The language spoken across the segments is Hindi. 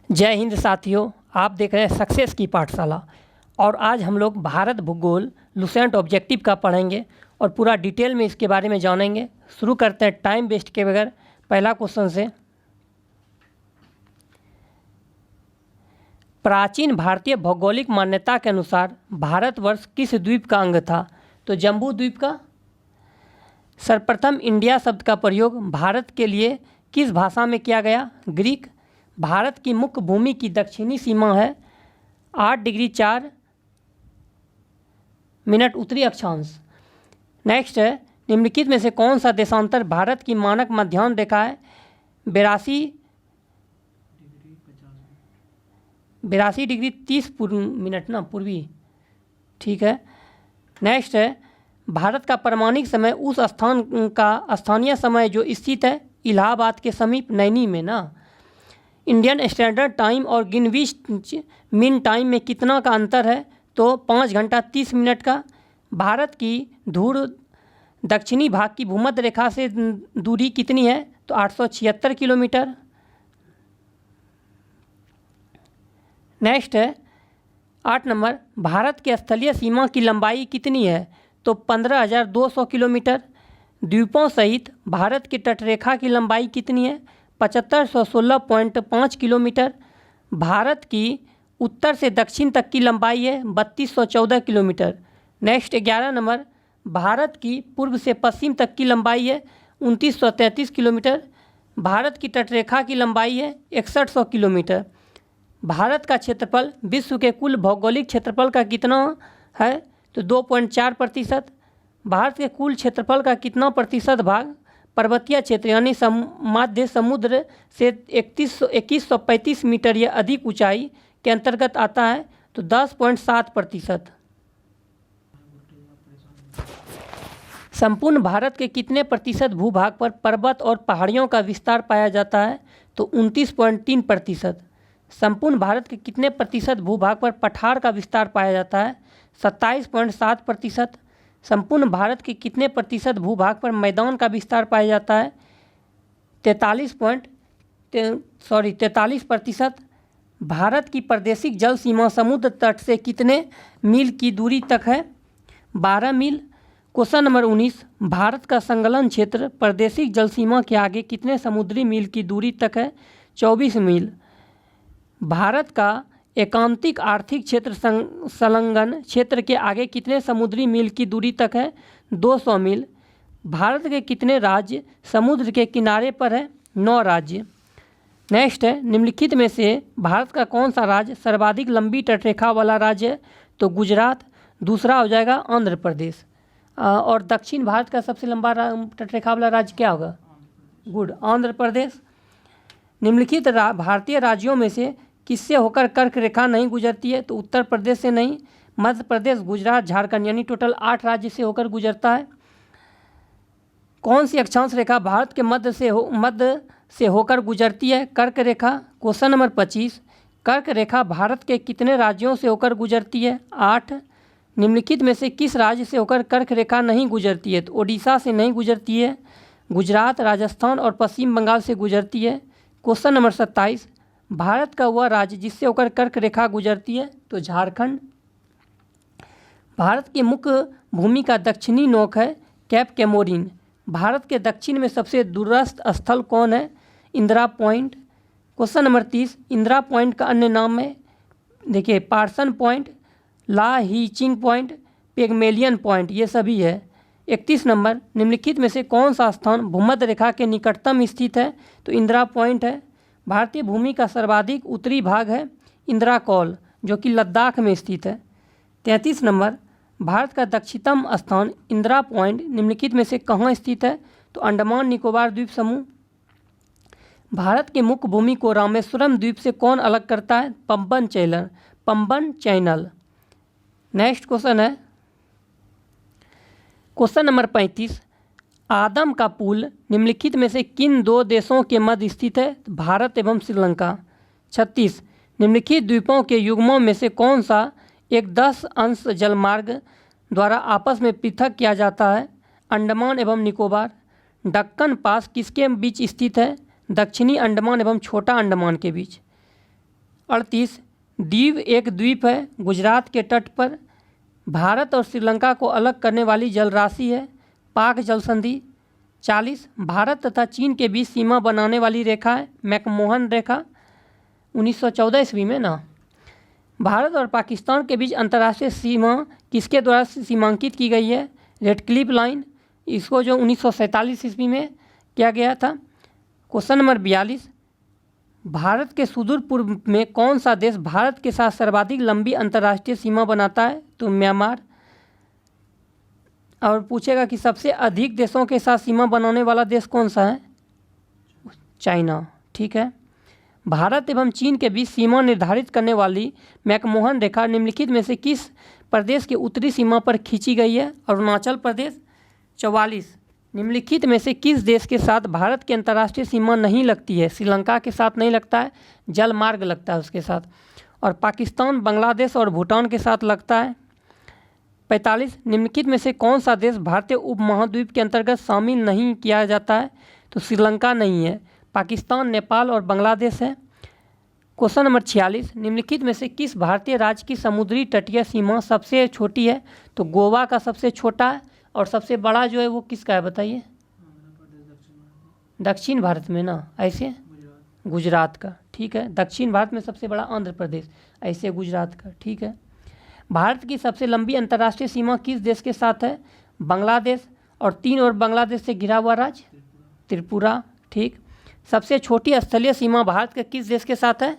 जय हिंद साथियों, आप देख रहे हैं सक्सेस की पाठशाला। और आज हम लोग भारत भूगोल लुसेंट ऑब्जेक्टिव का पढ़ेंगे और पूरा डिटेल में इसके बारे में जानेंगे। शुरू करते हैं टाइम वेस्ट के बगैर पहला क्वेश्चन से। प्राचीन भारतीय भौगोलिक मान्यता के अनुसार भारतवर्ष किस द्वीप का अंग था? तो जम्बू द्वीप का। सर्वप्रथम इंडिया शब्द का प्रयोग भारत के लिए किस भाषा में किया गया? ग्रीक। भारत की मुख्य भूमि की दक्षिणी सीमा है 8 डिग्री 4 मिनट उत्तरी अक्षांश। नेक्स्ट है, निम्नलिखित में से कौन सा देशांतर भारत की मानक मध्याह्न रेखा है? 82 डिग्री 30 मिनट ना पूर्वी। ठीक है। नेक्स्ट है, भारत का प्रमाणिक समय उस स्थान का स्थानीय समय जो स्थित है इलाहाबाद के समीप नैनी में ना। इंडियन स्टैंडर्ड टाइम और ग्रीनविच मीन टाइम में कितना का अंतर है? तो 5 घंटा 30 मिनट का। भारत की धूर दक्षिणी भाग की भूमध्य रेखा से दूरी कितनी है? तो 876 किलोमीटर। नेक्स्ट है 8 नंबर, भारत के स्थलीय सीमा की लंबाई कितनी है? तो 15,200 किलोमीटर। द्वीपों सहित भारत की तटरेखा की लंबाई कितनी है? 7516.5 किलोमीटर। भारत की उत्तर से दक्षिण तक की लंबाई है 3214 किलोमीटर। नेक्स्ट 11 नंबर, भारत की पूर्व से पश्चिम तक की लंबाई है 2933 किलोमीटर। भारत की तटरेखा की लंबाई है 6100 किलोमीटर। भारत का क्षेत्रफल विश्व के कुल भौगोलिक क्षेत्रफल का कितना है? तो 2.4%। भारत के कुल क्षेत्रफल का कितना प्रतिशत भाग पर्वतीय क्षेत्र यानी माध्य समुद्र से 2135 मीटर या अधिक ऊंचाई के अंतर्गत आता है? तो 10.7%। संपूर्ण भारत के कितने प्रतिशत भूभाग पर पर्वत और पहाड़ियों का विस्तार पाया जाता है? तो 29.3%। संपूर्ण भारत के कितने प्रतिशत भूभाग पर पठार का विस्तार पाया जाता है? 27.7%। संपूर्ण भारत के कितने प्रतिशत भूभाग पर मैदान का विस्तार पाया जाता है? 43%। भारत की प्रादेशिक जल सीमा समुद्र तट से कितने मील की दूरी तक है? 12 मील। क्वेश्चन नंबर 19, भारत का संलग्न क्षेत्र प्रादेशिक जल सीमा के आगे कितने समुद्री मील की दूरी तक है? 24 मील। भारत का एकांतिक आर्थिक क्षेत्र संलग्न क्षेत्र के आगे कितने समुद्री मील की दूरी तक है? 200 मील। भारत के कितने राज्य समुद्र के किनारे पर है? 9 राज्य। नेक्स्ट है, निम्नलिखित में से भारत का कौन सा राज्य सर्वाधिक लंबी तटरेखा वाला राज्य है? तो गुजरात। दूसरा हो जाएगा आंध्र प्रदेश। और दक्षिण भारत का सबसे लंबा तटरेखा वाला राज्य क्या होगा? गुड, आंध्र प्रदेश। निम्नलिखित भारतीय राज्यों में से किससे होकर कर्क रेखा नहीं गुजरती है? तो उत्तर प्रदेश से नहीं, मध्य प्रदेश, गुजरात, झारखंड यानी टोटल 8 राज्य से होकर गुजरता है। कौन सी अक्षांश रेखा भारत के मध्य से होकर गुजरती है? कर्क रेखा। क्वेश्चन नंबर 25, कर्क रेखा भारत के कितने राज्यों से होकर गुजरती है? 8। निम्नलिखित में से किस राज्य से होकर कर्क रेखा नहीं गुजरती है? तो ओडिशा से नहीं गुजरती है, गुजरात, राजस्थान और पश्चिम बंगाल से गुजरती है। क्वेश्चन नंबर 27, भारत का वह राज्य जिससे होकर कर्क रेखा गुजरती है? तो झारखंड। भारत की मुख्य भूमि का दक्षिणी नोक है कैप कैमोरिन। भारत के दक्षिण में सबसे दूरस्थ स्थल कौन है? Indira point. Question number 30, Indira point का अन्य नाम है, देखिए, पार्सन पॉइंट, ला हीचिंग पॉइंट, पेगमेलियन पॉइंट, ये सभी है। 31 नंबर, निम्नलिखित में से कौन सा स्थान भूमध्य रेखा के निकटतम स्थित है? तो इंदिरा पॉइंट है। भारतीय भूमि का सर्वाधिक उत्तरी भाग है इंदिरा कौल जो कि लद्दाख में स्थित है। 33 नंबर, भारत का दक्षिणतम स्थान इंदिरा पॉइंट निम्नलिखित में से कहाँ स्थित है? तो अंडमान निकोबार द्वीप समूह। भारत की मुख्य भूमि को रामेश्वरम द्वीप से कौन अलग करता है? पंबन चैनल। नेक्स्ट क्वेश्चन है क्वेश्चन नंबर 35, आदम का पुल निम्नलिखित में से किन 2 देशों के मध्य स्थित है? भारत एवं श्रीलंका। 36, निम्नलिखित द्वीपों के युग्मों में से कौन सा एक 10 अंश जलमार्ग द्वारा आपस में पृथक किया जाता है? अंडमान एवं निकोबार। दक्कन पास किसके बीच स्थित है? दक्षिणी अंडमान एवं छोटा अंडमान के बीच। 38 दीव एक द्वीप है गुजरात के तट पर। भारत और श्रीलंका को अलग करने वाली जलराशि है पाक जल संधि। 40 भारत तथा चीन के बीच सीमा बनाने वाली रेखा है मैकमोहन रेखा 1914 ईस्वी में ना। भारत और पाकिस्तान के बीच अंतर्राष्ट्रीय सीमा किसके द्वारा सीमांकित की गई है? रेडक्लिफ लाइन, इसको जो 1947 ईस्वी में किया गया था। क्वेश्चन नंबर 42 भारत के सुदूर पूर्व में कौन सा देश भारत के साथ सर्वाधिक लंबी अंतर्राष्ट्रीय सीमा बनाता है? तो म्यांमार। और पूछेगा कि सबसे अधिक देशों के साथ सीमा बनाने वाला देश कौन सा है? चाइना। ठीक है। भारत एवं चीन के बीच सीमा निर्धारित करने वाली मैकमोहन रेखा निम्नलिखित में से किस प्रदेश की उत्तरी सीमा पर खींची गई है? अरुणाचल प्रदेश। 44 निम्नलिखित में से किस देश के साथ भारत की अंतर्राष्ट्रीय सीमा नहीं लगती है? श्रीलंका के साथ नहीं लगता है, जल मार्ग लगता है उसके साथ। और पाकिस्तान, बांग्लादेश और भूटान के साथ लगता है। 45 निम्नलिखित में से कौन सा देश भारतीय उपमहाद्वीप के अंतर्गत शामिल नहीं किया जाता है? तो श्रीलंका नहीं है, पाकिस्तान, नेपाल और बांग्लादेश है। क्वेश्चन नंबर 46 निम्नलिखित में से किस भारतीय राज्य की समुद्री तटीय सीमा सबसे छोटी है? तो गोवा का सबसे छोटा है और सबसे बड़ा जो है वो किसका है बताइए? दक्षिण भारत में ना, ऐसे गुजरात का। ठीक है। दक्षिण भारत में सबसे बड़ा आंध्र प्रदेश, ऐसे गुजरात का। ठीक है। भारत की सबसे लंबी अंतर्राष्ट्रीय सीमा किस देश के साथ है? बांग्लादेश। और 3 और बांग्लादेश से घिरा हुआ राज्य त्रिपुरा। ठीक। सबसे छोटी स्थलीय सीमा भारत के किस देश के साथ है?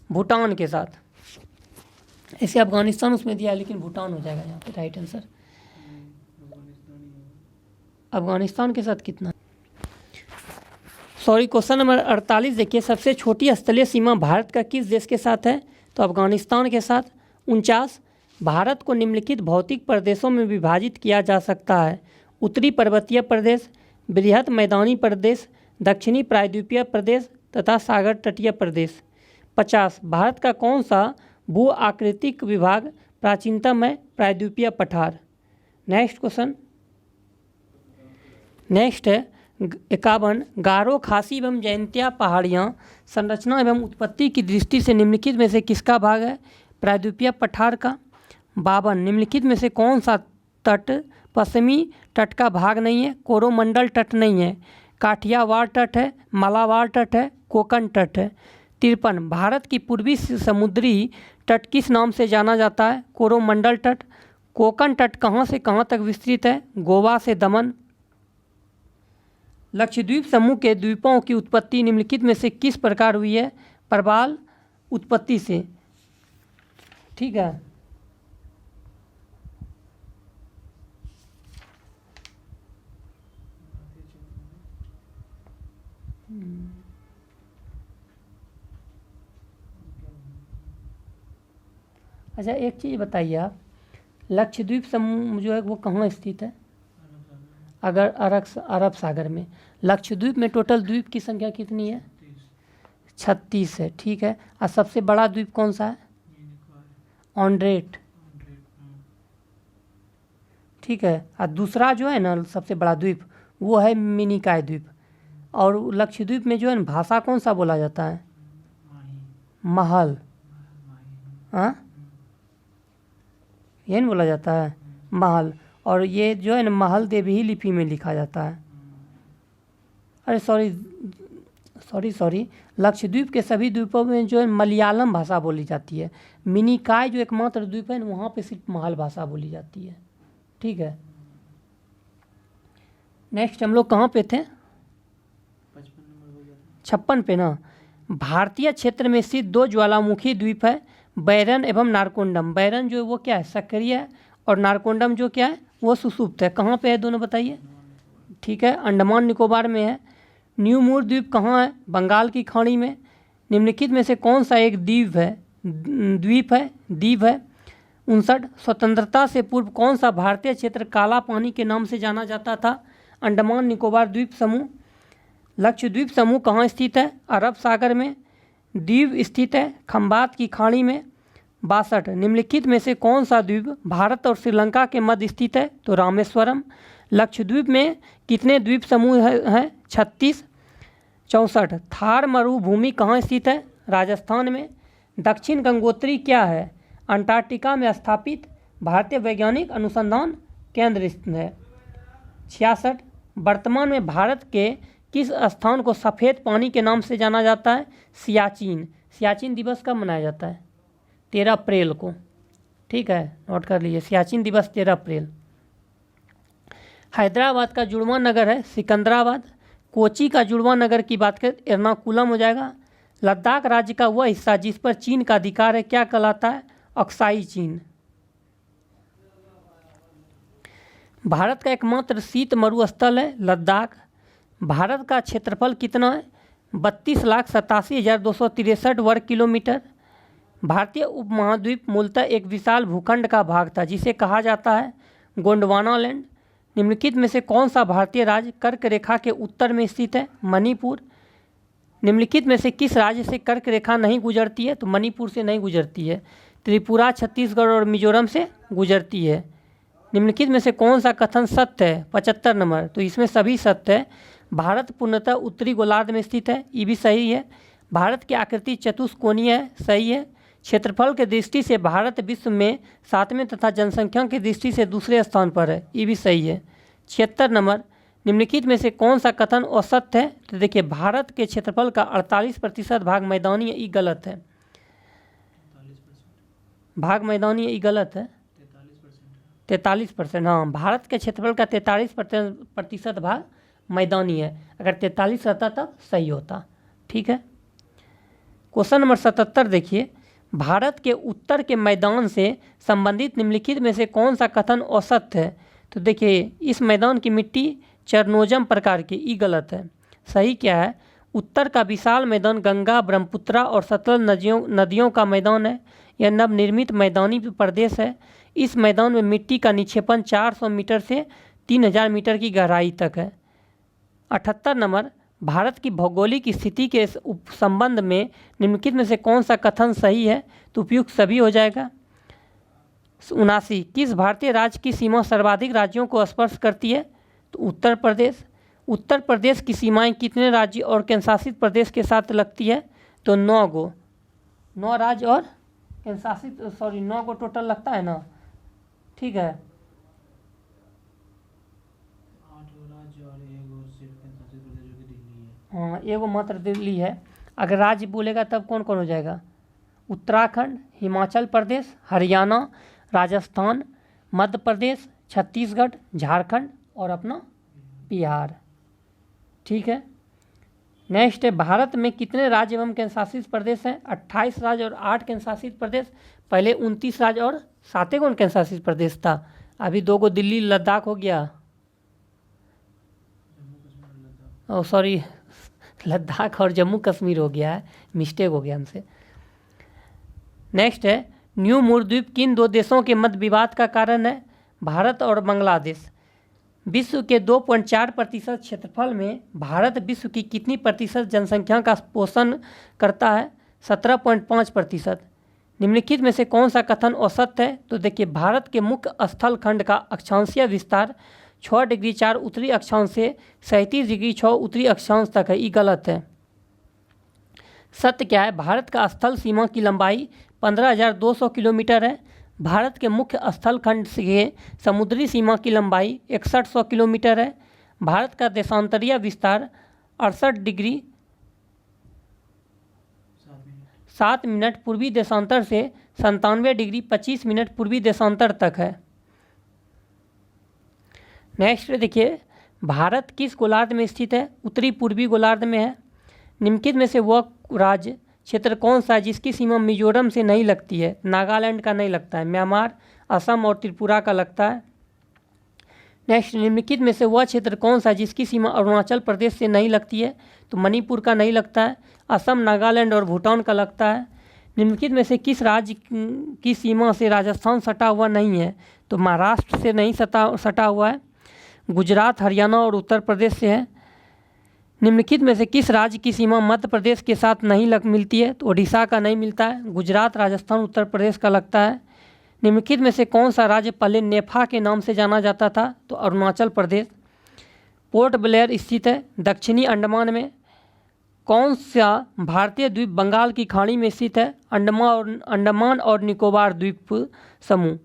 भूटान के साथ। ऐसे अफगानिस्तान उसमें दिया है लेकिन भूटान हो जाएगा यहाँ पे राइट आंसर। अफगानिस्तान के साथ कितना? सॉरी, क्वेश्चन नंबर 48 देखिए, सबसे छोटी स्थलीय सीमा भारत का किस देश के साथ है? तो अफगानिस्तान के साथ। 49 भारत को निम्नलिखित भौतिक प्रदेशों में विभाजित किया जा सकता है? उत्तरी पर्वतीय प्रदेश, बृहद मैदानी प्रदेश, दक्षिणी प्रायद्वीपीय प्रदेश तथा सागर तटीय प्रदेश। 50 भारत का कौन सा भू आकृतिक विभाग प्राचीनतम है? प्रायद्वीपीय पठार। नेक्स्ट क्वेश्चन, नेक्स्ट है 51 गारो, खासी एवं जयंतिया पहाड़ियाँ संरचना एवं उत्पत्ति की दृष्टि से निम्नलिखित में से किसका भाग है? प्रायद्वीपीय पठार का। 52 निम्नलिखित में से कौन सा तट पश्चिमी तट का भाग नहीं है? कोरोमंडल तट नहीं है, काठियावाड़ तट है, मालाबार तट है, कोंकण तट है। 53 भारत की पूर्वी समुद्री तट किस नाम से जाना जाता है? कोरोमंडल तट। कोंकण तट कहाँ से कहाँ तक विस्तृत है? गोवा से दमन। लक्षद्वीप समूह के द्वीपों की उत्पत्ति निम्नलिखित में से किस प्रकार हुई है? प्रवाल उत्पत्ति से। ठीक है। अच्छा, एक चीज़ बताइए आप, लक्षद्वीप समूह जो है वो कहाँ स्थित है? अगर अरब सागर में। लक्षद्वीप में टोटल द्वीप की संख्या कितनी है? 36 है। ठीक है। और सबसे बड़ा द्वीप कौन सा है? ऑन्ड्रेट। ठीक है। और दूसरा जो है ना सबसे बड़ा द्वीप वो है मिनिकॉय द्वीप। और लक्षद्वीप में जो है ना भाषा कौन सा बोला जाता है? महल। हाँ, ये नहीं बोला जाता है महल। और ये जो है ना महल देवी लिपि में लिखा जाता है। अरे सॉरी, लक्षद्वीप के सभी द्वीपों में जो है मलयालम भाषा बोली जाती है। मिनिकॉय जो एकमात्र द्वीप है ना वहाँ पे सिर्फ महल भाषा बोली जाती है। ठीक है। नेक्स्ट हम लोग कहाँ पे थे? 56 पे ना। भारतीय क्षेत्र में स्थित 2 ज्वालामुखी द्वीप है, बैरन एवं नारकोंडम। बैरन जो है वो क्या है? सक्रिय है। और नारकोंडम जो क्या है वो सुषुप्त है। कहाँ पे है दोनों बताइए? ठीक है, अंडमान निकोबार में है। न्यू मूर द्वीप कहाँ है? बंगाल की खाड़ी में। निम्नलिखित में से कौन सा एक द्वीप है? 59 स्वतंत्रता से पूर्व कौन सा भारतीय क्षेत्र काला पानी के नाम से जाना जाता था? अंडमान निकोबार द्वीप समूह। लक्षद्वीप समूह कहाँ स्थित है? अरब सागर में। द्वीप स्थित है खंबात की खाड़ी में। 62 निम्नलिखित में से कौन सा द्वीप भारत और श्रीलंका के मध्य स्थित है? तो रामेश्वरम। लक्षद्वीप में कितने द्वीप समूह हैं? 36। 64 थार मरुभूमि कहाँ स्थित है? राजस्थान में। दक्षिण गंगोत्री क्या है? अंटार्कटिका में स्थापित भारतीय वैज्ञानिक अनुसंधान केंद्र स्थित है। 66 वर्तमान में भारत के किस स्थान को सफ़ेद पानी के नाम से जाना जाता है? सियाचिन। सियाचिन दिवस कब मनाया जाता है? 13 अप्रैल को। ठीक है, नोट कर लीजिए, सियाचिन दिवस 13 अप्रैल। हैदराबाद का जुड़वा नगर है सिकंदराबाद। कोची का जुड़वा नगर की बात करें एर्नाकुलम हो जाएगा। लद्दाख राज्य का वह हिस्सा जिस पर चीन का अधिकार है क्या कहलाता है? अक्साई चीन। भारत का एकमात्र शीत मरुस्थल है लद्दाख। भारत का क्षेत्रफल कितना है? 32,87,263 वर्ग किलोमीटर। भारतीय उपमहाद्वीप मूलतः एक विशाल भूखंड का भाग था जिसे कहा जाता है गोंडवाना लैंड। निम्नलिखित में से कौन सा भारतीय राज्य कर्क रेखा के उत्तर में स्थित है? मणिपुर। निम्नलिखित में से किस राज्य से कर्क रेखा नहीं गुजरती है? तो मणिपुर से नहीं गुजरती है। त्रिपुरा, छत्तीसगढ़ और मिजोरम से गुजरती है। निम्नलिखित में से कौन सा कथन सत्य है? 75 नंबर। तो इसमें सभी सत्य है। भारत पूर्णतः उत्तरी गोलार्ध में स्थित है, ये भी सही है। भारत की आकृति चतुष्कोणीय है, सही है। क्षेत्रफल की दृष्टि से भारत विश्व में 7वें तथा जनसंख्या की दृष्टि से दूसरे स्थान पर है, ये भी सही है। 76 नंबर। निम्नलिखित में से कौन सा कथन असत्य है? तो देखिए, भारत के क्षेत्रफल का 48% भाग मैदानी है, ये गलत है। भाग मैदानी है, ये गलत है। 43%। हाँ, भारत के क्षेत्रफल का 43% भाग मैदानी है। अगर 43 रहता तब सही होता। ठीक है। क्वेश्चन नंबर 77 देखिए, भारत के उत्तर के मैदान से संबंधित निम्नलिखित में से कौन सा कथन असत्य है? तो देखिए, इस मैदान की मिट्टी चरनोजम प्रकार की, ये गलत है। सही क्या है? उत्तर का विशाल मैदान गंगा, ब्रह्मपुत्रा और सतलज नदियों का मैदान है। यह नवनिर्मित मैदानी प्रदेश है। इस मैदान में मिट्टी का निक्षेपण 400 मीटर से 3000 मीटर की गहराई तक है। 78 नंबर। भारत की भौगोलिक स्थिति के संबंध में निम्नलिखित में से कौन सा कथन सही है? तो उपयुक्त सभी हो जाएगा। 79। किस भारतीय राज्य की सीमा सर्वाधिक राज्यों को स्पर्श करती है? तो उत्तर प्रदेश। उत्तर प्रदेश की सीमाएं कितने राज्य और केंद्रशासित प्रदेश के साथ लगती है? तो 9 राज्य और केंद्रशासित 9 टोटल लगता है ना। ठीक है। 8 राज्य और एगो सिर्फ केंद्रशासित प्रदेश जो कि दिल्ली है। हाँ, एगो मात्र दिल्ली है। अगर राज्य बोलेगा तब कौन कौन हो जाएगा? उत्तराखंड, हिमाचल प्रदेश, हरियाणा, राजस्थान, मध्य प्रदेश, छत्तीसगढ़, झारखंड और अपना बिहार। ठीक है। नेक्स्ट है, भारत में कितने राज्य एवं केंद्रशासित प्रदेश हैं? 28 राज्य और 8 केंद्रशासित प्रदेश। पहले 29 राज्य और 7 केंद्रशासित प्रदेश था। अभी 2 दिल्ली लद्दाख हो गया। ओ सॉरी, लद्दाख और जम्मू कश्मीर हो गया है, मिस्टेक हो गया हमसे। नेक्स्ट है, न्यू मूरद्वीप किन 2 देशों के मध्य विवाद का कारण है? भारत और बांग्लादेश। विश्व के 2.4% क्षेत्रफल में भारत विश्व की कितनी प्रतिशत जनसंख्या का पोषण करता है? 17.5%। निम्नलिखित में से कौन सा कथन असत्य है? तो देखिए, भारत के मुख्य स्थल खंड का अक्षांशीय विस्तार 6 डिग्री 4 उत्तरी अक्षांश से 37 डिग्री 6 उत्तरी अक्षांश तक है, ये गलत है। सत्य क्या है? भारत का स्थल सीमा की लंबाई 15,200 किलोमीटर है। भारत के मुख्य स्थल खंड से समुद्री सीमा की लंबाई 6100 किलोमीटर है। भारत का देशांतरीय विस्तार 68 डिग्री 7 मिनट पूर्वी देशांतर से 97 डिग्री 25 मिनट पूर्वी देशांतर तक है। नेक्स्ट देखिए, भारत किस गोलार्ध में स्थित है? उत्तरी पूर्वी गोलार्ध में है। निम्नलिखित में से वह राज्य क्षेत्र कौन सा है जिसकी सीमा मिजोरम से नहीं लगती है? नागालैंड का नहीं लगता है, म्यांमार, असम और त्रिपुरा का लगता है। नेक्स्ट, निम्नलिखित में से वह क्षेत्र कौन सा है जिसकी सीमा अरुणाचल प्रदेश से नहीं लगती है? तो मणिपुर का नहीं लगता है। असम, नागालैंड और भूटान का लगता है। निम्नलिखित में से किस राज्य की सीमा से राजस्थान सटा हुआ नहीं है? तो महाराष्ट्र से नहीं सटा हुआ है। गुजरात, हरियाणा और उत्तर प्रदेश से है। निम्नलिखित में से किस राज्य की सीमा मध्य प्रदेश के साथ नहीं मिलती है? तो ओडिशा का नहीं मिलता है। गुजरात, राजस्थान, उत्तर प्रदेश का लगता है। निम्नलिखित में से कौन सा राज्य पहले नेफा के नाम से जाना जाता था? तो अरुणाचल प्रदेश। पोर्ट ब्लेयर स्थित है दक्षिणी अंडमान में। कौन सा भारतीय द्वीप बंगाल की खाड़ी में स्थित है? अंडमान और निकोबार द्वीप समूह।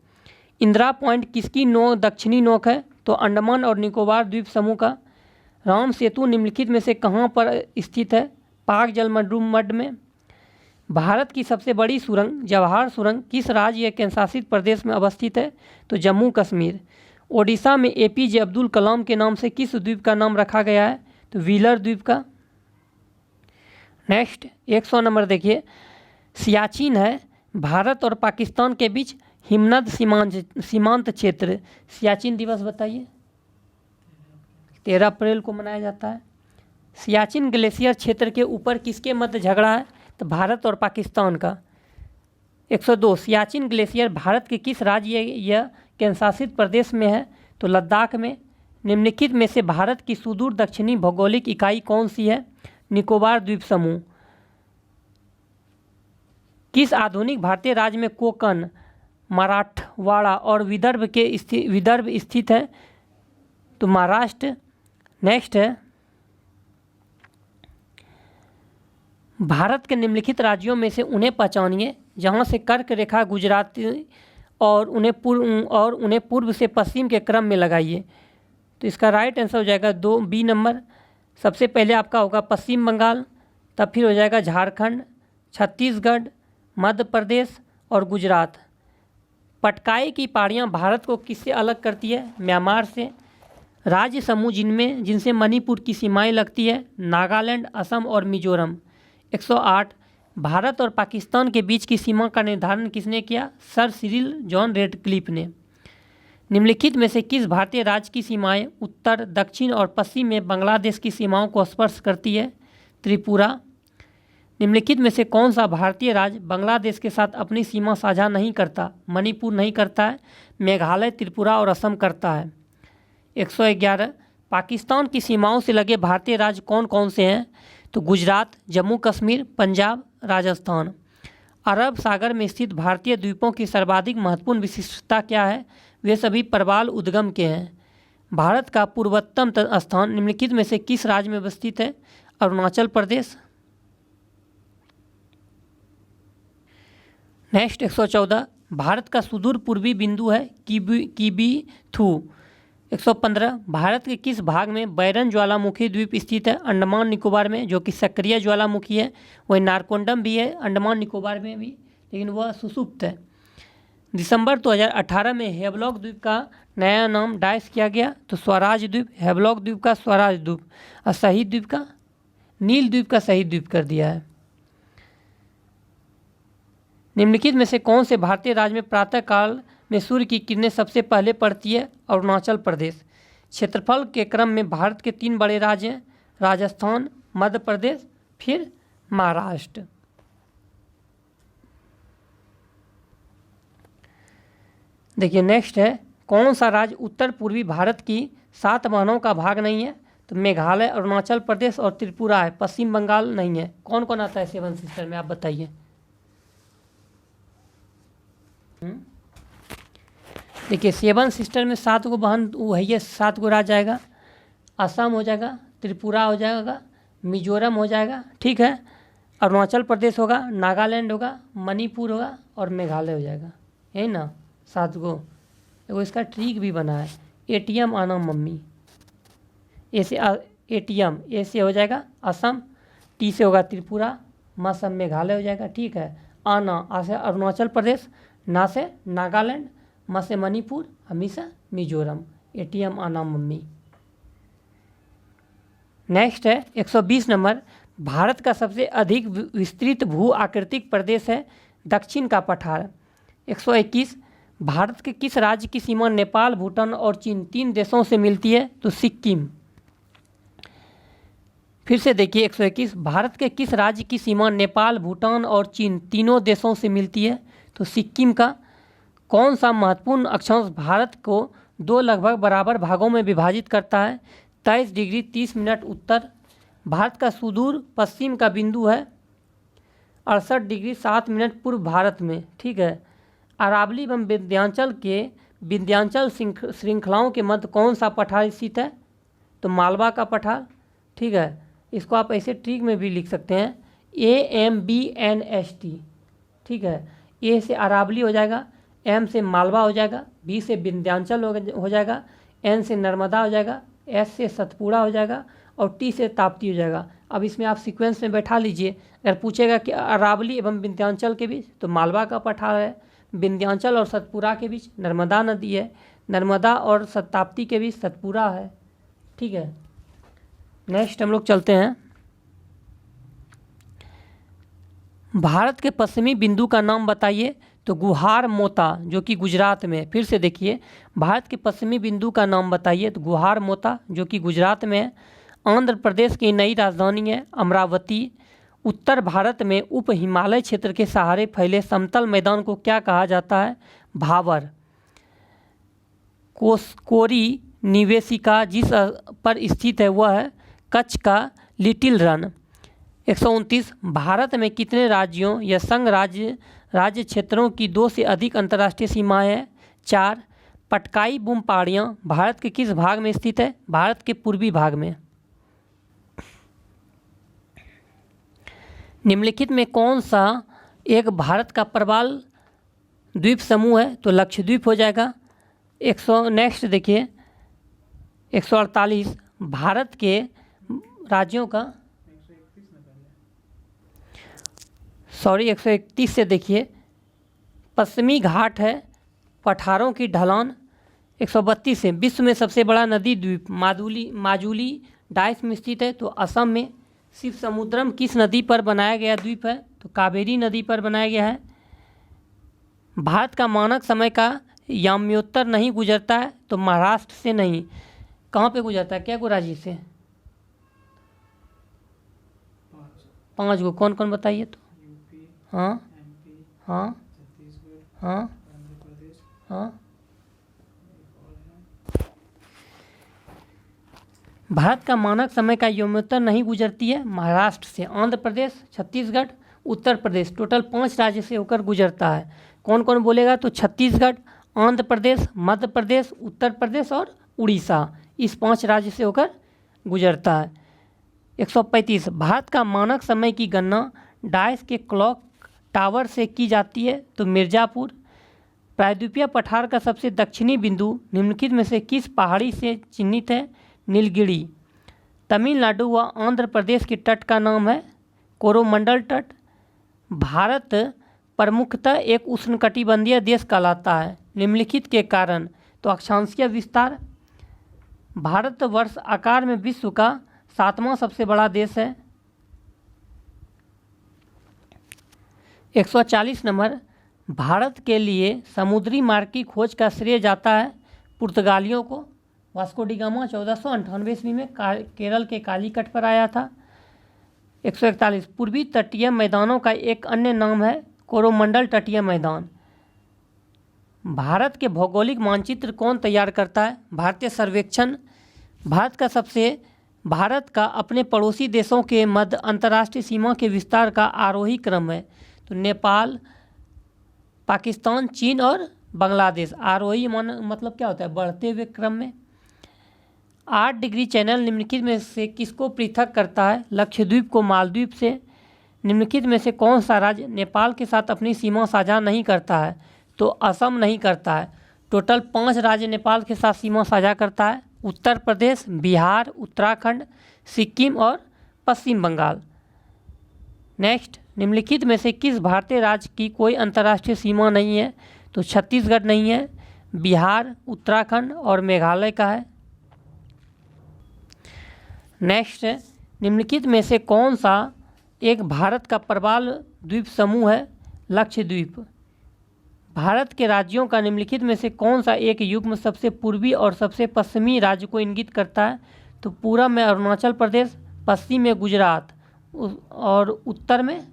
इंदिरा पॉइंट किसकी दक्षिणी नोक है? तो अंडमान और निकोबार द्वीप समूह का। राम सेतु निम्नलिखित में से कहाँ पर स्थित है? पाक जलमंडल में। भारत की सबसे बड़ी सुरंग जवाहर सुरंग किस राज्य या केंद्रशासित प्रदेश में अवस्थित है? तो जम्मू कश्मीर। ओडिशा में एपीजे अब्दुल कलाम के नाम से किस द्वीप का नाम रखा गया है? तो व्हीलर द्वीप का। नेक्स्ट 100 नंबर देखिए, सियाचिन है भारत और पाकिस्तान के बीच हिमनद सीमांत क्षेत्र। सियाचिन दिवस बताइए। 13 अप्रैल को मनाया जाता है। सियाचिन ग्लेशियर क्षेत्र के ऊपर किसके मध्य झगड़ा है? तो भारत और पाकिस्तान का। 102 सियाचिन ग्लेशियर भारत के किस राज्य या केंद्रशासित प्रदेश में है? तो लद्दाख में। निम्नलिखित में से भारत की सुदूर दक्षिणी भौगोलिक इकाई कौन सी है? निकोबार द्वीप समूह। किस आधुनिक भारतीय राज्य में कोंकण, मराठवाड़ा और विदर्भ स्थित है? तो महाराष्ट्र। नेक्स्ट है, भारत के निम्नलिखित राज्यों में से उन्हें पहचानिए जहां से कर्क रेखा गुजराती और उन्हें पूर्व से पश्चिम के क्रम में लगाइए। तो इसका राइट आंसर हो जाएगा 2 बी नंबर। सबसे पहले आपका होगा पश्चिम बंगाल, तब फिर हो जाएगा झारखंड, छत्तीसगढ़, मध्य प्रदेश और गुजरात। पटकाई की पहाड़ियाँ भारत को किससे अलग करती है? म्यांमार से। राज्य समूह जिनसे मणिपुर की सीमाएं लगती है? नागालैंड, असम और मिजोरम। 108 भारत और पाकिस्तान के बीच की सीमा का निर्धारण किसने किया? सर सिरिल जॉन रेडक्लिफ ने। निम्नलिखित में से किस भारतीय राज्य की सीमाएं उत्तर, दक्षिण और पश्चिम में बांग्लादेश की सीमाओं को स्पर्श करती है? त्रिपुरा। निम्नलिखित में से कौन सा भारतीय राज्य बांग्लादेश के साथ अपनी सीमा साझा नहीं करता? मणिपुर नहीं करता है, मेघालय, त्रिपुरा और असम करता है। 111 पाकिस्तान की सीमाओं से लगे भारतीय राज्य कौन कौन से हैं? तो गुजरात, जम्मू कश्मीर, पंजाब, राजस्थान। अरब सागर में स्थित भारतीय द्वीपों की सर्वाधिक महत्वपूर्ण विशिष्टता क्या है? वे सभी प्रवाल उद्गम के हैं। भारत का पूर्वोत्तम स्थान निम्नलिखित में से किस राज्य में अवस्थित है? अरुणाचल प्रदेश। नेक्स्ट 114 भारत का सुदूर पूर्वी बिंदु है किबीथू। 115 भारत के किस भाग में बैरन ज्वालामुखी द्वीप स्थित है? अंडमान निकोबार में, जो कि सक्रिय ज्वालामुखी है। वही नारकोंडम भी है अंडमान निकोबार में भी, लेकिन वह सुसुप्त है। दिसंबर 2018 में हेवलॉक द्वीप का नया नाम डाइस किया गया। तो स्वराज द्वीप, हेवलॉक द्वीप का स्वराज द्वीप, और शहीद द्वीप का नील द्वीप का शहीद द्वीप कर दिया है। निम्नलिखित में से कौन से भारतीय राज्य में प्रातः काल में सूर्य की किरणें सबसे पहले पड़ती है? अरुणाचल प्रदेश। क्षेत्रफल के क्रम में भारत के 3 बड़े राज्य हैं, राजस्थान, मध्य प्रदेश, फिर महाराष्ट्र। देखिए नेक्स्ट है, कौन सा राज्य उत्तर पूर्वी भारत की 7 महानों का भाग नहीं है? तो मेघालय, अरुणाचल प्रदेश और त्रिपुरा है, पश्चिम बंगाल नहीं है। कौन कौन आता है 7 सिस्टर में, आप बताइए। देखिए 7 सिस्टर में 7 गो बहन वही है, 7 गो राज्य आएगा। असम हो जाएगा, त्रिपुरा हो जाएगा, मिजोरम हो जाएगा, ठीक है, अरुणाचल प्रदेश होगा, नागालैंड होगा, मणिपुर होगा और मेघालय हो जाएगा, यही ना 7 गो। देखो इसका ट्रिक भी बना है, एटीएम आना मम्मी, ऐसे एटीएम, ए से हो जाएगा असम, टी से होगा त्रिपुरा, म से मेघालय हो जाएगा, ठीक है। आना, आ से अरुणाचल प्रदेश, ना से नागालैंड, म से मणिपुर, हमी से मिजोरम, एटीएम आना मम्मी। नेक्स्ट है 120 नंबर, भारत का सबसे अधिक विस्तृत भू आकृतिक प्रदेश है दक्षिण का पठार। 121 भारत के किस राज्य की सीमा नेपाल, भूटान और चीन 3 देशों से मिलती है? तो सिक्किम। फिर से देखिए 121 भारत के किस राज्य की सीमा नेपाल, भूटान और चीन तीनों देशों से मिलती है? तो सिक्किम का। कौन सा महत्वपूर्ण अक्षांश भारत को 2 लगभग बराबर भागों में विभाजित करता है? 23 डिग्री 30 मिनट उत्तर। भारत का सुदूर पश्चिम का बिंदु है 68 डिग्री 7 मिनट पूर्व भारत में, ठीक है। अरावली एवं विंध्याचल श्रृंखलाओं के मध्य कौन सा पठार स्थित है? तो मालवा का पठार, ठीक है। इसको आप ऐसे ट्रिक में भी लिख सकते हैं, AMBNST। ठीक है, ए से अरावली हो जाएगा, एम से मालवा हो जाएगा, बी से विंध्याचल हो जाएगा, एन से नर्मदा हो जाएगा, एस से सतपुड़ा हो जाएगा और टी से ताप्ती हो जाएगा। अब इसमें आप सीक्वेंस में बैठा लीजिए। अगर पूछेगा कि अरावली एवं विंध्याचल के बीच, तो मालवा का पठार है। विंध्याचल और सतपुड़ा के बीच नर्मदा नदी है। नर्मदा और ताप्ती के बीच सतपुड़ा है। ठीक है, नेक्स्ट हम लोग चलते हैं। भारत के पश्चिमी बिंदु का नाम बताइए। तो गुहार मोता जो कि गुजरात में है। फिर से देखिए, भारत के पश्चिमी बिंदु का नाम बताइए। तो गुहार मोता जो कि गुजरात में है। आंध्र प्रदेश की नई राजधानी है अमरावती। उत्तर भारत में उप हिमालय क्षेत्र के सहारे फैले समतल मैदान को क्या कहा जाता है? भावर। कोरी निवेशिका जिस पर स्थित है वह है कच्छ का लिटिल रन। 129, भारत में कितने राज्यों या संघ राज्य क्षेत्रों की 2 से अधिक अंतर्राष्ट्रीय सीमाएं हैं? 4, पटकाई बुम पहाड़ियाँ भारत के किस भाग में स्थित है? भारत के पूर्वी भाग में। निम्नलिखित में कौन सा एक भारत का प्रबल द्वीप समूह है? तो लक्षद्वीप हो जाएगा। नेक्स्ट देखिए 148, भारत के राज्यों का 131 से देखिए, पश्चिमी घाट है, पठारों की ढलान। 132 से, विश्व में सबसे बड़ा नदी द्वीप माजुली डाइस में स्थित है। तो असम में। शिव समुद्रम किस नदी पर बनाया गया द्वीप है? तो कावेरी नदी पर बनाया गया है। भारत का मानक समय का याम्योत्तर नहीं गुजरता है। तो महाराष्ट्र से नहीं, कहाँ पे गुजरता है? क्या को राज्य से? 5 गो। कौन कौन बताइए तो? यूपी, हाँ एमपी, हाँ छत्तीसगढ़, हाँ आंध्र प्रदेश, हाँ। एक और है। भारत का मानक समय का याम्योत्तर नहीं गुजरती है महाराष्ट्र से। आंध्र प्रदेश, छत्तीसगढ़, उत्तर प्रदेश, टोटल 5 राज्य से होकर गुजरता है। कौन कौन बोलेगा? तो छत्तीसगढ़, आंध्र प्रदेश, मध्य प्रदेश, उत्तर प्रदेश और उड़ीसा, इस 5 राज्य से होकर गुजरता है। 135, भारत का मानक समय की गणना डाइस के क्लॉक टावर से की जाती है। तो मिर्ज़ापुर। प्रायद्वीपीय पठार का सबसे दक्षिणी बिंदु निम्नलिखित में से किस पहाड़ी से चिन्हित है? नीलगिरी। तमिलनाडु व आंध्र प्रदेश के तट का नाम है कोरोमंडल तट। भारत प्रमुखतः एक उष्णकटिबंधीय देश कहलाता है निम्नलिखित के कारण। तो अक्षांशीय विस्तार। भारतवर्ष आकार में विश्व का 7वां सबसे बड़ा देश है। 140 नंबर, भारत के लिए समुद्री मार्ग की खोज का श्रेय जाता है पुर्तगालियों को। वास्को डी गामा 1498 ईस्वी में केरल के कालीकट पर आया था। 141, पूर्वी तटीय मैदानों का एक अन्य नाम है कोरोमंडल तटीय मैदान। भारत के भौगोलिक मानचित्र कौन तैयार करता है? भारतीय सर्वेक्षण। भारत का अपने पड़ोसी देशों के मध्य अंतर्राष्ट्रीय सीमा के विस्तार का आरोही क्रम है। तो नेपाल, पाकिस्तान, चीन और बांग्लादेश। आरोही मतलब क्या होता है? बढ़ते हुए क्रम में। 8 डिग्री चैनल निम्नलिखित में से किसको पृथक करता है? लक्षद्वीप को मालदीव से। निम्नलिखित में से कौन सा राज्य नेपाल के साथ अपनी सीमा साझा नहीं करता है? तो असम नहीं करता है। टोटल 5 राज्य नेपाल के साथ सीमा साझा करता है, उत्तर प्रदेश, बिहार, उत्तराखंड, सिक्किम और पश्चिम बंगाल। नेक्स्ट, निम्नलिखित में से किस भारतीय राज्य की कोई अंतर्राष्ट्रीय सीमा नहीं है? तो छत्तीसगढ़ नहीं है, बिहार, उत्तराखंड और मेघालय का है। नेक्स्ट, निम्नलिखित में से कौन सा एक भारत का प्रबल द्वीप समूह है? लक्षद्वीप। भारत के राज्यों का निम्नलिखित में से कौन सा एक युग्म सबसे पूर्वी और सबसे पश्चिमी राज्य को इंगित करता है? तो पूर्व में अरुणाचल प्रदेश, पश्चिम में गुजरात और उत्तर में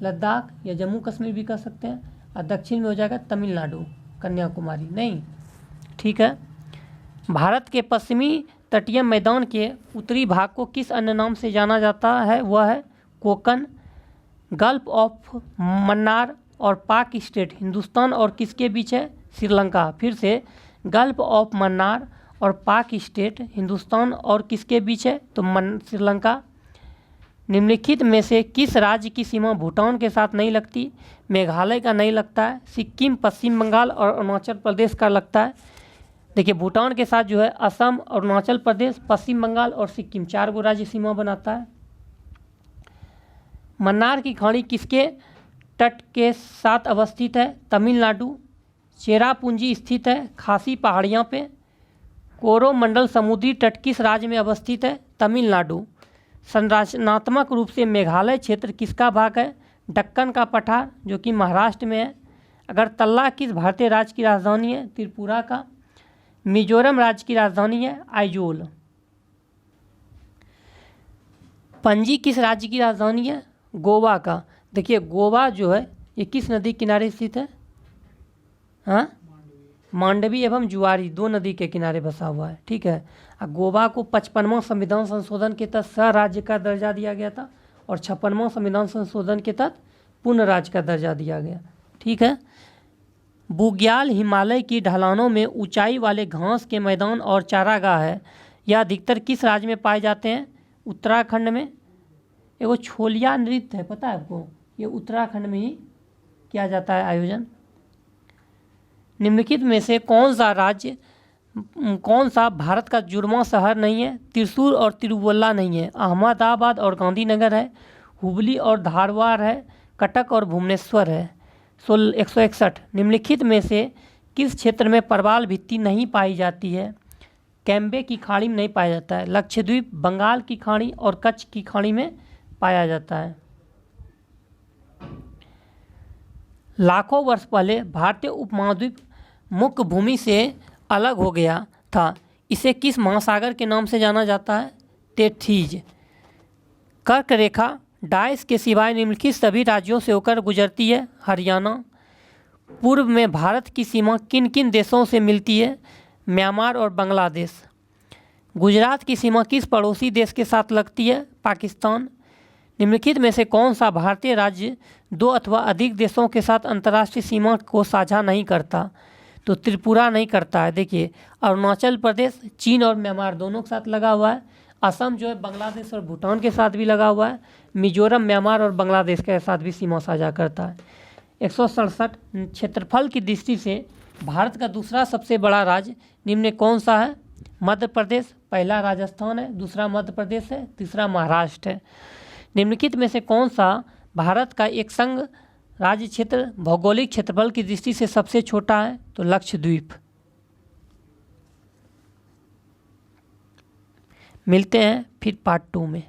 लद्दाख या जम्मू कश्मीर भी कह सकते हैं, और दक्षिण में हो जाएगा तमिलनाडु, कन्याकुमारी। नहीं, ठीक है। भारत के पश्चिमी तटीय मैदान के उत्तरी भाग को किस अन्य नाम से जाना जाता है? वह है कोकन। गल्फ ऑफ मन्नार और पाक स्टेट हिंदुस्तान और किसके बीच है? श्रीलंका। फिर से, गल्फ ऑफ मन्नार और पाक स्टेट हिंदुस्तान और किसके बीच है, तो श्रीलंका। निम्नलिखित में से किस राज्य की सीमा भूटान के साथ नहीं लगती, मेघालय का नहीं लगता है, सिक्किम, पश्चिम बंगाल और अरुणाचल प्रदेश का लगता है। देखिए भूटान के साथ जो है असम, अरुणाचल प्रदेश, पश्चिम बंगाल और सिक्किम 4 गो राज्य सीमा बनाता है। मन्नार की खाड़ी किसके तट के साथ अवस्थित है, तमिलनाडु। चेरापूंजी स्थित है खासी पहाड़ियाँ पे। कोरोमंडल समुद्री तट किस राज्य में अवस्थित है, तमिलनाडु। संरचनात्मक रूप से मेघालय क्षेत्र किसका भाग है, दक्कन का पठार जो कि महाराष्ट्र में है। अगरतला किस भारतीय राज्य की राजधानी है, त्रिपुरा का। मिजोरम राज्य की राजधानी है आइजोल। पणजी किस राज्य की राजधानी है, गोवा का। देखिए गोवा जो है ये किस नदी किनारे स्थित है, हाँ, मांडवी एवं जुआरी 2 नदी के किनारे बसा हुआ है, ठीक है। गोवा को 55वां संविधान संशोधन के तहत सह राज्य का दर्जा दिया गया था और 56वां संविधान संशोधन के तहत पूर्ण राज्य का दर्जा दिया गया, ठीक है। बुग्याल हिमालय की ढलानों में ऊंचाई वाले घास के मैदान और चारागाह है। यह अधिकतर किस राज्य में पाए जाते हैं, उत्तराखंड में। एगो छोलिया नृत्य है, पता है आपको, ये उत्तराखंड में ही किया जाता है आयोजन। निम्नलिखित में से कौन सा भारत का जुड़वां शहर नहीं है, त्रिशूर और तिरुवल्ला नहीं है, अहमदाबाद और गांधीनगर है, हुबली और धारवाड़ है, कटक और भुवनेश्वर है। 161। निम्नलिखित में से किस क्षेत्र में प्रवाल भित्ति नहीं पाई जाती है, कैम्बे की खाड़ी में नहीं पाया जाता है, लक्षद्वीप, बंगाल की खाड़ी और कच्छ की खाड़ी में पाया जाता है। लाखों वर्ष पहले भारतीय उपमहाद्वीप मुख्य भूमि से अलग हो गया था, इसे किस महासागर के नाम से जाना जाता है, तेथीज। कर्क रेखा डाइस के सिवाय निम्नलिखित सभी राज्यों से होकर गुजरती है, हरियाणा। पूर्व में भारत की सीमा किन किन देशों से मिलती है, म्यांमार और बांग्लादेश। गुजरात की सीमा किस पड़ोसी देश के साथ लगती है, पाकिस्तान। निम्नलिखित में से कौन सा भारतीय राज्य 2 अथवा अधिक देशों के साथ अंतर्राष्ट्रीय सीमा को साझा नहीं करता, तो त्रिपुरा नहीं करता है। देखिए अरुणाचल प्रदेश चीन और म्यांमार दोनों के साथ लगा हुआ है। असम जो है बांग्लादेश और भूटान के साथ भी लगा हुआ है। मिजोरम म्यांमार और बांग्लादेश के साथ भी सीमा साझा करता है। 167 क्षेत्रफल की दृष्टि से भारत का दूसरा सबसे बड़ा राज्य निम्न में कौन सा है, मध्य प्रदेश। पहला राजस्थान है, दूसरा मध्य प्रदेश है, तीसरा महाराष्ट्र है। निम्नलिखित में से कौन सा भारत का एक संघ राज्य क्षेत्र भौगोलिक क्षेत्रफल की दृष्टि से सबसे छोटा है, तो लक्षद्वीप। मिलते हैं फिर पार्ट 2 में।